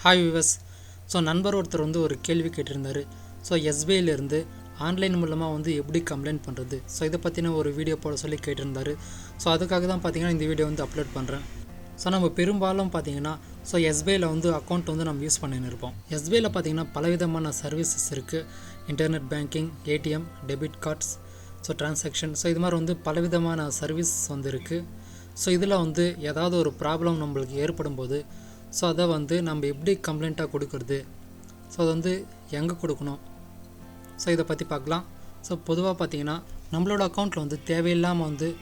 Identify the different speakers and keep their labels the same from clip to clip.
Speaker 1: Hi விவஸ். So நண்பர் ஒருத்தர் ஒரு கேள்வி கேட்டிருந்தார். ஸோ எஸ்பிஐலேருந்து ஆன்லைன் மூலமாக எப்படி கம்ப்ளைண்ட் பண்ணுறது, ஸோ இதை பற்றின ஒரு வீடியோ போட சொல்லி கேட்டிருந்தார். ஸோ அதுக்காக தான் பார்த்தீங்கன்னா இந்த வீடியோ அப்லோட் பண்ணுறேன். ஸோ நம்ம பெரும்பாலும் பார்த்தீங்கன்னா எஸ்பிஐயில் அக்கௌண்ட் நம்ம யூஸ் பண்ணின்னு இருப்போம். எஸ்பிஐயில் பார்த்தீங்கன்னா பலவிதமான சர்வீசஸ் இருக்குது. Internet banking, ATM, debit cards, so transaction, so இது மாதிரி பலவிதமான சர்வீஸ் இருக்குது. ஸோ இதில் ஏதாவது ஒரு ப்ராப்ளம் நம்மளுக்கு ஏற்படும் போது ஸோ அதை நம்ம எப்படி கம்ப்ளைண்ட்டாக கொடுக்குறது, ஸோ அதை எங்கே கொடுக்கணும், ஸோ இதை பற்றி பார்க்கலாம். ஸோ பொதுவாக பார்த்தீங்கன்னா நம்மளோட அக்கௌண்ட்டில் தேவையில்லாமல்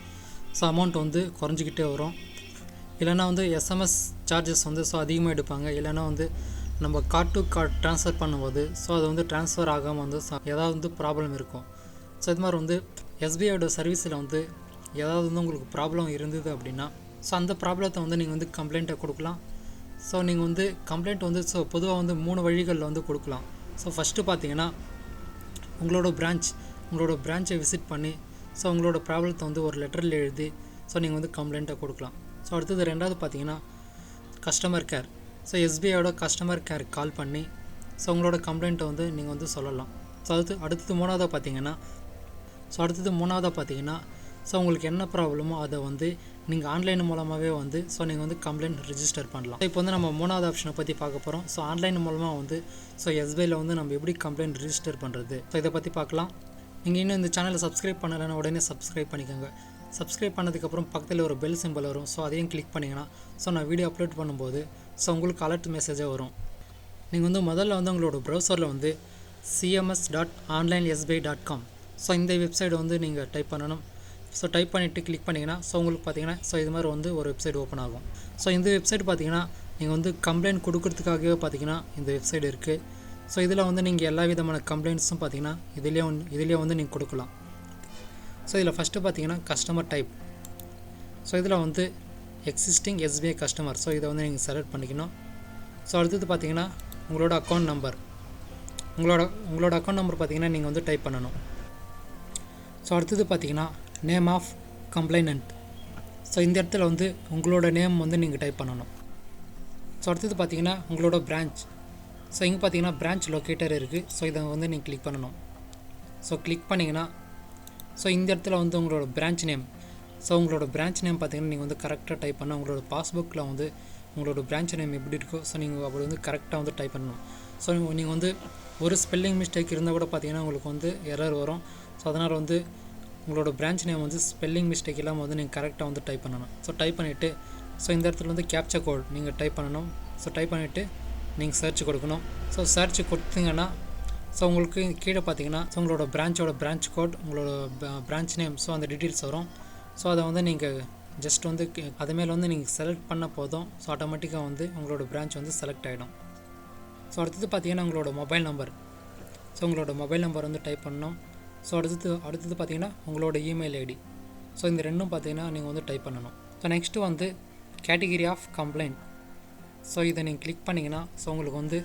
Speaker 1: ஸோ அமௌண்ட் குறைஞ்சிக்கிட்டே வரும். இல்லைனா எஸ்எம்எஸ் சார்ஜஸ் ஸோ அதிகமாக எடுப்பாங்க. இல்லைனா நம்ம கார்ட் டு கார்ட் ட்ரான்ஸ்ஃபர் பண்ணும்போது ஸோ அது ட்ரான்ஸ்ஃபர் ஆகாமல் ஏதாவது ப்ராப்ளம் இருக்கும். ஸோ இது மாதிரி எஸ்பிஐயோட சர்வீஸில் ஏதாவது உங்களுக்கு ப்ராப்ளம் இருந்தது அப்படின்னா ஸோ அந்த ப்ராப்ளத்தை நீங்கள் கம்ப்ளைண்ட்டை கொடுக்கலாம். ஸோ நீங்கள் கம்ப்ளைண்ட் ஸோ பொதுவாக 3 வழிகளில் கொடுக்கலாம். ஸோ ஃபஸ்ட்டு பார்த்தீங்கன்னா உங்களோட பிரான்ச்சை விசிட் பண்ணி ஸோ உங்களோட ப்ராப்ளத்தை ஒரு லெட்டரில் எழுதி ஸோ நீங்கள் கம்ப்ளைண்ட்டை கொடுக்கலாம். ஸோ அடுத்தது ரெண்டாவது பார்த்தீங்கன்னா கஸ்டமர் கேர். ஸோ எஸ்பிஐயோட கஸ்டமர் கேர் கால் பண்ணி ஸோ உங்களோட கம்ப்ளைண்ட்டை நீங்கள் சொல்லலாம். ஸோ அடுத்தது மூணாவதாக பார்த்தீங்கன்னா ஸோ உங்களுக்கு என்ன ப்ராப்ளமோ அதை நீங்கள் ஆன்லைன் மூலமாகவே ஸோ நீங்கள் கம்ப்ளைண்ட் ரிஜிஸ்டர் பண்ணலாம். இப்போ நம்ம மூணாவது ஆப்ஷனை பற்றி பார்க்க போகிறோம். ஸோ ஆன்லைன் மூலமாக ஸோ எஸ்பிஐயில் நம்ம எப்படி கம்ப்ளைண்ட் ரிஜிஸ்டர் பண்ணுறது, ஸோ இதை பற்றி பார்க்கலாம். நீங்கள் இன்னும் இந்த சேனலை சப்ஸ்கிரைப் பண்ணலைன்னா உடனே சப்ஸ்கிரைப் பண்ணிக்கோங்க. சப்ஸ்கிரைப் பண்ணதுக்கப்புறம் பக்கத்தில் ஒரு பெல் சிம்பிள் வரும். ஸோ அதையும் கிளிக் பண்ணிங்கன்னா ஸோ நான் வீடியோ அப்லோட் பண்ணும்போது ஸோ உங்களுக்கு அலர்ட் மெசேஜாக வரும். நீங்கள் முதல்ல உங்களோட ப்ரௌசரில் cms.onlinesbi.com ஸோ இந்த வெப்சைட் நீங்கள் டைப் பண்ணணும். ஸோ டைப் பண்ணிவிட்டு கிளிக் பண்ணிங்கன்னா ஸோ உங்களுக்கு பார்த்தீங்கன்னா ஸோ இது மாதிரி ஒரு வெப்சைட் ஓப்பன் ஆகும். ஸோ இந்த வெப்சைட் பார்த்தீங்கன்னா நீங்கள் கம்ப்ளைண்ட் கொடுக்கறதுக்காகவே பார்த்தீங்கன்னா இந்த வெப்சைட் இருக்குது. ஸோ இதில் நீங்கள் எல்லா விதமான கம்ப்ளைண்ட்ஸும் பார்த்தீங்கன்னா இதிலே நீங்கள் கொடுக்கலாம். ஸோ இதில் ஃபஸ்ட்டு பார்த்தீங்கன்னா கஸ்டமர் டைப். ஸோ இதில் எக்ஸிஸ்டிங் எஸ்பிஐ கஸ்டமர், ஸோ இதை நீங்கள் செலக்ட் பண்ணிக்கணும். ஸோ அடுத்தது பார்த்தீங்கன்னா உங்களோட அக்கௌண்ட் நம்பர். உங்களோட அக்கௌண்ட் நம்பர் பார்த்தீங்கன்னா நீங்கள் டைப் பண்ணணும். ஸோ அடுத்தது பார்த்தீங்கன்னா நேம் ஆஃப் கம்ப்ளைனண்ட். ஸோ இந்த இடத்துல உங்களோட நேம் நீங்கள் டைப் பண்ணணும். ஸோ அடுத்தது பார்த்தீங்கன்னா உங்களோட பிரான்ச். ஸோ இங்கே பார்த்தீங்கன்னா பிரான்ச் லொக்கேட்டர் இருக்குது. ஸோ இதை நீங்கள் கிளிக் பண்ணணும். ஸோ கிளிக் பண்ணிங்கன்னா ஸோ இந்த இடத்துல உங்களோட பிரான்ச் நேம். ஸோ உங்களோட பிரான்ச் நேம் பார்த்தீங்கன்னா நீங்கள் கரெக்டாக டைப் பண்ணணும். உங்களோட பாஸ்புக்கில் உங்களோட பிரான்ச் நேம் எப்படி இருக்கோ ஸோ நீங்கள் அப்படி கரெக்டாக டைப் பண்ணணும். ஸோ நீங்கள் ஒரு ஸ்பெல்லிங் மிஸ்டேக் இருந்தால் கூட பார்த்தீங்கன்னா உங்களுக்கு எரர் வரும். ஸோ அதனால் உங்களோட பிரான்ச் நேம் ஸ்பெல்லிங் மிஸ்டேக் இல்லாமல் நீங்கள் கரெக்டாக டைப் பண்ணணும். ஸோ டைப் பண்ணிவிட்டு ஸோ இந்த இடத்துல கேப்ச்சா கோட் நீங்கள் டைப் பண்ணணும். ஸோ டைப் பண்ணிவிட்டு நீங்கள் சர்ச் கொடுக்கணும். ஸோ சர்ச் கொடுத்தீங்கன்னா ஸோ உங்களுக்கு கீழே பார்த்தீங்கன்னா ஸோ உங்களோட பிரான்ச்சோட பிரான்ச் கோட், உங்களோட பிரான்ச் நேம், ஸோ அந்த டீட்டெயில்ஸ் வரும். ஸோ அதை நீங்கள் ஜஸ்ட் அது மேலே நீங்கள் செலக்ட் பண்ண போதும். ஸோ ஆட்டோமேட்டிக்காக உங்களோட பிரான்ச் செலக்ட் ஆகிடும். ஸோ அடுத்தது பார்த்தீங்கன்னா உங்களோட மொபைல் நம்பர். ஸோ உங்களோட மொபைல் நம்பர் டைப் பண்ணணும். ஸோ அடுத்தது பார்த்தீங்கன்னா உங்களோட இமெயில் ஐடி. ஸோ இந்த ரெண்டும் பார்த்தீங்கன்னா நீங்கள் டைப் பண்ணணும். So next category of complaint. So இதை நீங்கள் கிளிக் பண்ணிங்கன்னா ஸோ உங்களுக்கு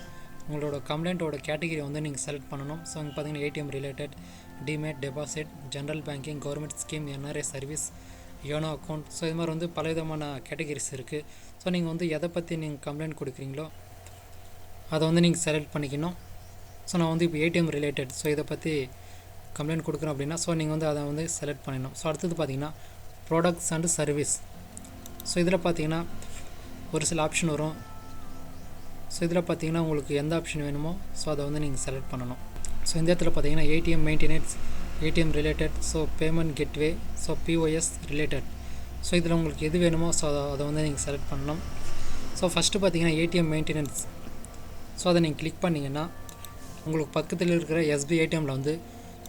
Speaker 1: உங்களோட கம்ப்ளைண்ட்டோட கேட்டகிரி நீங்கள் செலக்ட் பண்ணணும். ஸோ இங்கே பார்த்தீங்கன்னா ATM related, demat, deposit, general banking, government scheme, NRI service, YONO account, so இது மாதிரி பல விதமான கேட்டகிரிஸ் இருக்குது. ஸோ நீங்கள் எதை பற்றி நீங்கள் கம்ப்ளைண்ட் கொடுக்குறீங்களோ அதை நீங்கள் செலக்ட் பண்ணிக்கணும். ஸோ நான் இப்போ ஏடிஎம் ரிலேட்டட், ஸோ இதை பற்றி கம்ப்ளைண்ட் கொடுக்குறோம் அப்படின்னா ஸோ நீங்கள் அதை செலக்ட் பண்ணிடணும். ஸோ அடுத்தது பார்த்தீங்கன்னா ப்ராடக்ட்ஸ் அண்ட் சர்வீஸ். ஸோ இதில் பார்த்தீங்கன்னா ஒரு சில ஆப்ஷன் வரும். ஸோ இதில் பார்த்தீங்கன்னா உங்களுக்கு எந்த ஆப்ஷன் வேணுமோ ஸோ அதை நீங்கள் செலக்ட் பண்ணணும். ஸோ இந்த இடத்துல பார்த்தீங்கன்னா ATM maintenance, ATM related, so payment கெட்வே, so POS related, so இதில் உங்களுக்கு எது வேணுமோ ஸோ அதை நீங்கள் செலக்ட் பண்ணணும். ஸோ ஃபஸ்ட்டு பார்த்தீங்கன்னா ஏடிஎம் மெயின்டெனன்ஸ். ஸோ அதை நீங்கள் கிளிக் பண்ணிங்கன்னா உங்களுக்கு பக்கத்தில் இருக்கிற எஸ்பிஐ ஏடிஎம்மில்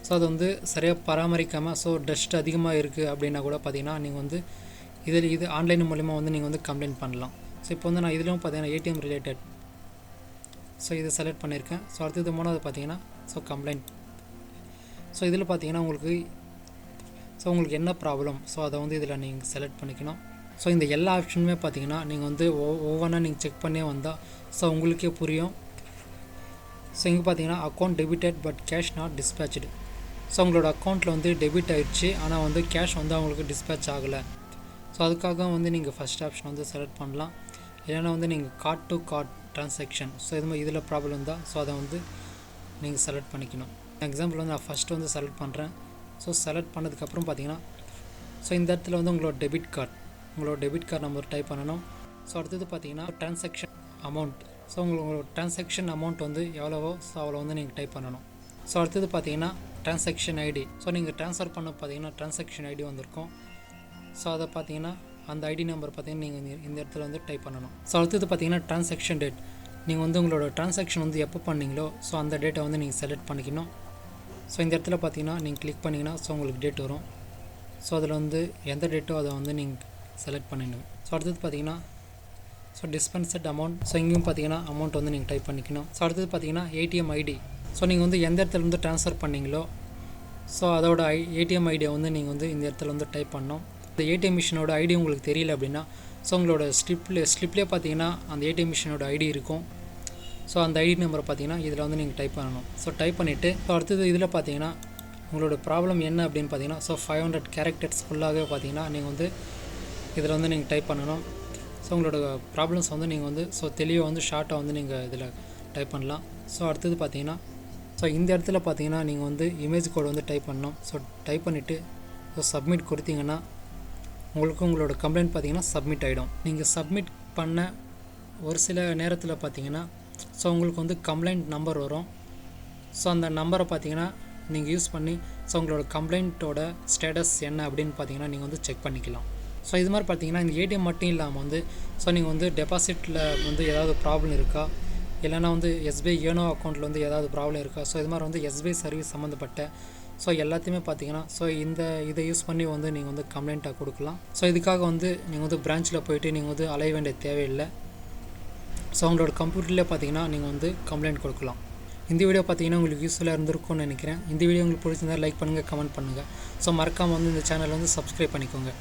Speaker 1: ஸோ அது சரியாக பராமரிக்காமல் ஸோ டஸ்ட் அதிகமாக இருக்குது அப்படின்னா கூட பார்த்தீங்கன்னா நீங்கள் இது ஆன்லைன் மூலிமா நீங்கள் கம்ப்ளைண்ட் பண்ணலாம். ஸோ இப்போ நான் இதுலேயும் பார்த்தீங்கன்னா ஏடிஎம் ரிலேட்டட், ஸோ இதை செலக்ட் பண்ணியிருக்கேன். ஸோ அடுத்தது மூணாவது பார்த்தீங்கன்னா ஸோ கம்ப்ளைண்ட். ஸோ இதில் பார்த்தீங்கன்னா உங்களுக்கு என்ன ப்ராப்ளம் ஸோ அதை இதில் நீங்கள் செலக்ட் பண்ணிக்கணும். ஸோ இந்த எல்லா ஆப்ஷனுமே பார்த்தீங்கன்னா நீங்கள் ஒவ்வொன்றா நீங்கள் செக் பண்ணே வந்தால் ஸோ உங்களுக்கே புரியும். ஸோ இங்கே பார்த்தீங்கன்னா account debited but cash not dispatch. So உங்களோட அக்கௌண்ட்டில் டெபிட் ஆகிடுச்சு, ஆனால் கேஷ் அவங்களுக்கு டிஸ்பேச் ஆகலை. ஸோ அதுக்காக நீங்கள் ஃபஸ்ட் ஆப்ஷன் செலக்ட் பண்ணலாம். இல்லைனா நீங்கள் card to chord transaction. So இது மாதிரி இதில் ப்ராப்ளம் தான். ஸோ அதை வந்து நீங்கள் செலக்ட் பண்ணிக்கணும். எக்ஸாம்பிள் வந்து நான் ஃபஸ்ட்டு வந்து செலக்ட் பண்ணுறேன். ஸோ செலக்ட் பண்ணதுக்கப்புறம் பார்த்தீங்கன்னா ஸோ இந்த இடத்துல வந்து உங்களோட டெபிட் கார்டு நம்பர் டைப் பண்ணணும். ஸோ அடுத்தது பார்த்தீங்கன்னா ட்ரான்சாக்ஷன் அமௌண்ட். ஸோ உங்களோட ட்ரான்சாக்ஷன் அமௌண்ட் வந்து எவ்வளவோ ஸோ அவ்வளோ வந்து நீங்கள் டைப் பண்ணணும். ஸோ அடுத்தது பார்த்தீங்கன்னா ட்ரான்சாக்ஷன் ஐடி. ஸோ நீங்கள் ட்ரான்ஸ்ஃபர் பண்ண பார்த்தீங்கன்னா ட்ரான்சாக்ஷன் ஐடி வந்திருக்கும். ஸோ அதை பார்த்தீங்கன்னா அந்த ஐடி நம்பர் பார்த்தீங்கன்னா நீங்கள் இந்த இடத்துல வந்து டைப் பண்ணணும். ஸோ அடுத்தது பார்த்தீங்கன்னா ட்ரான்சாக்ஷன் டேட். நீங்கள் வந்து உங்களோட ட்ரான்சாக்ஷன் வந்து எப்போ பண்ணீங்களோ ஸோ அந்த டேட்டை வந்து நீங்கள் செலக்ட் பண்ணிக்கணும். ஸோ இந்த இடத்துல பார்த்தீங்கன்னா நீங்கள் கிளிக் பண்ணிங்கன்னா ஸோ உங்களுக்கு டேட் வரும். ஸோ அதில் வந்து எந்த டேட்டோ அதை வந்து நீங்கள் செலக்ட் பண்ணிடணும். ஸோ அடுத்தது பார்த்தீங்கன்னா ஸோ டிஸ்பென்சட் அமௌண்ட். ஸோ இங்கேயும் பார்த்தீங்கன்னா அமௌண்ட் வந்து நீங்கள் டைப் பண்ணிக்கணும். ஸோ அடுத்தது பார்த்தீங்கன்னா ஏடிஎம் ஐடி. ஸோ நீங்கள் வந்து எந்த இடத்துல வந்து ட்ரான்ஸ்ஃபர் பண்ணீங்களோ ஸோ அதோட ஏடிஎம் ஐடியை வந்து நீங்கள் வந்து இந்த இடத்துல வந்து டைப் பண்ணணும். இந்த ஏடிஎம் மிஷினோட ஐடி உங்களுக்கு தெரியல அப்படின்னா ஸோ உங்களோட ஸ்லிப்லேயே பார்த்தீங்கன்னா அந்த ஏடிஎம் மிஷினோட ஐடி இருக்கும். ஸோ அந்த ஐடி நம்பரை பார்த்தீங்கன்னா இதில் வந்து நீங்கள் டைப் பண்ணணும். ஸோ டைப் பண்ணிவிட்டு ஸோ அடுத்தது இதில் பார்த்தீங்கன்னா உங்களோட ப்ராப்ளம் என்ன அப்படின்னு பார்த்தீங்கன்னா ஸோ 500 கேரக்டர்ஸ் ஃபுல்லாகவே பார்த்தீங்கன்னா நீங்கள் வந்து இதில் வந்து நீங்கள் டைப் பண்ணணும். ஸோ உங்களோட ப்ராப்ளம்ஸ் வந்து நீங்கள் வந்து ஸோ தெளிவாக வந்து ஷார்ட்டாக வந்து நீங்கள் இதில் டைப் பண்ணலாம். ஸோ அடுத்தது பார்த்தீங்கன்னா ஸோ இந்த இடத்துல பார்த்தீங்கன்னா நீங்கள் வந்து இமேஜ் கோட் வந்து டைப் பண்ணணும். ஸோ டைப் பண்ணிவிட்டு ஸோ சப்மிட் கொடுத்தீங்கன்னா உங்களுக்கு உங்களோட கம்ப்ளைண்ட் பார்த்தீங்கன்னா சப்மிட் ஆகிடும். நீங்கள் சப்மிட் பண்ண ஒரு சில நேரத்தில் பார்த்தீங்கன்னா ஸோ உங்களுக்கு வந்து கம்ப்ளைண்ட் நம்பர் வரும். ஸோ அந்த நம்பரை பார்த்தீங்கன்னா நீங்கள் யூஸ் பண்ணி ஸோ உங்களோட கம்ப்ளைண்ட்டோட ஸ்டேட்டஸ் என்ன அப்படின்னு பார்த்தீங்கன்னா நீங்கள் வந்து செக் பண்ணிக்கலாம். ஸோ இது மாதிரி பார்த்தீங்கன்னா இந்த ஏடிஎம் மட்டும் இல்லாமல் வந்து ஸோ நீங்கள் வந்து டெபாசிட்டில் வந்து ஏதாவது ப்ராப்ளம் இருக்கா, இல்லைனா வந்து எஸ்பிஐ யோனோ அக்கௌண்ட்டில் வந்து ஏதாவது ப்ராப்ளம் இருக்கா, ஸோ இது மாதிரி வந்து எஸ்பிஐ சர்வீஸ் சம்மந்தப்பட்ட ஸோ எல்லாத்தையுமே பார்த்தீங்கன்னா ஸோ இதை யூஸ் பண்ணி வந்து நீங்கள் வந்து கம்ப்ளைண்ட்டாக கொடுக்கலாம். ஸோ இதுக்காக வந்து நீங்கள் வந்து பிரான்ச்சில் போய்ட்டு நீங்கள் வந்து அலைய வேண்டிய தேவையில்லை. ஸோ உங்களோட கம்ப்யூட்டர்லேயே பார்த்தீங்கன்னா நீங்கள் வந்து கம்ப்ளைண்ட் கொடுக்கலாம். இந்த வீடியோ பார்த்தீங்கன்னா உங்களுக்கு யூஸ்ஃபுல்லாக இருந்திருக்கும்னு நினைக்கிறேன். இந்த வீடியோ உங்களுக்கு பிடிச்சிருந்தால் லைக் பண்ணுங்கள், கமெண்ட் பண்ணுங்கள். ஸோ மறக்காமல் வந்து இந்த சேனல் வந்து சப்ஸ்கிரைப் பண்ணிக்கோங்க.